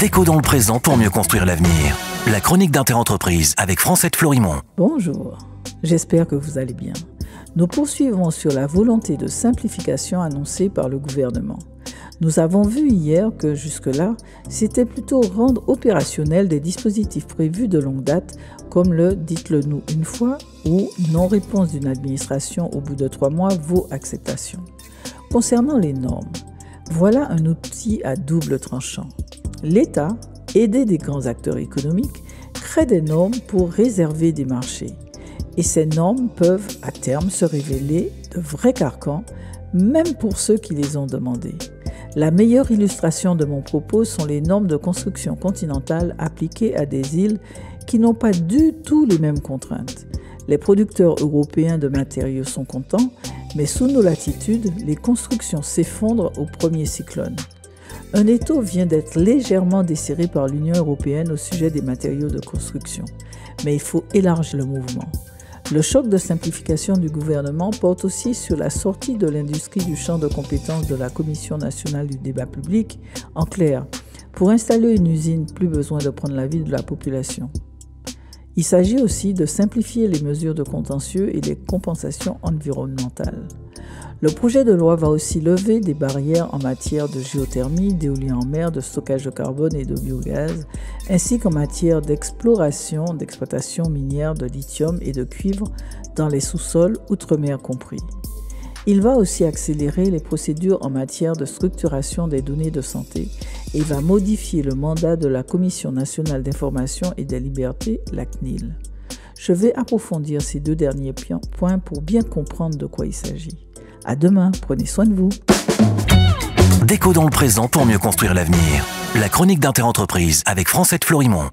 Déco dans le présent pour mieux construire l'avenir. La chronique d'Interentreprise avec Francette Florimond. Bonjour, j'espère que vous allez bien. Nous poursuivons sur la volonté de simplification annoncée par le gouvernement. Nous avons vu hier que jusque-là, c'était plutôt rendre opérationnels des dispositifs prévus de longue date comme le « dites-le nous une fois » ou « non-réponse d'une administration au bout de 3 mois vaut acceptation ». Concernant les normes, voilà un outil à double tranchant. L'État, aidé des grands acteurs économiques, crée des normes pour réserver des marchés. Et ces normes peuvent, à terme, se révéler de vrais carcans, même pour ceux qui les ont demandées. La meilleure illustration de mon propos sont les normes de construction continentale appliquées à des îles qui n'ont pas du tout les mêmes contraintes. Les producteurs européens de matériaux sont contents, mais sous nos latitudes, les constructions s'effondrent au premier cyclone. Un étau vient d'être légèrement desserré par l'Union européenne au sujet des matériaux de construction, mais il faut élargir le mouvement. Le choc de simplification du gouvernement porte aussi sur la sortie de l'industrie du champ de compétences de la Commission nationale du débat public. En clair, pour installer une usine, plus besoin de prendre l'avis de la population. Il s'agit aussi de simplifier les mesures de contentieux et les compensations environnementales. Le projet de loi va aussi lever des barrières en matière de géothermie, d'éolien en mer, de stockage de carbone et de biogaz, ainsi qu'en matière d'exploitation minière de lithium et de cuivre dans les sous-sols, outre-mer compris. Il va aussi accélérer les procédures en matière de structuration des données de santé et va modifier le mandat de la Commission nationale d'information et des libertés, la CNIL. Je vais approfondir ces 2 derniers points pour bien comprendre de quoi il s'agit. À demain, prenez soin de vous. Déco dans le présent pour mieux construire l'avenir. La chronique d'Interentreprise avec Francette Florimond.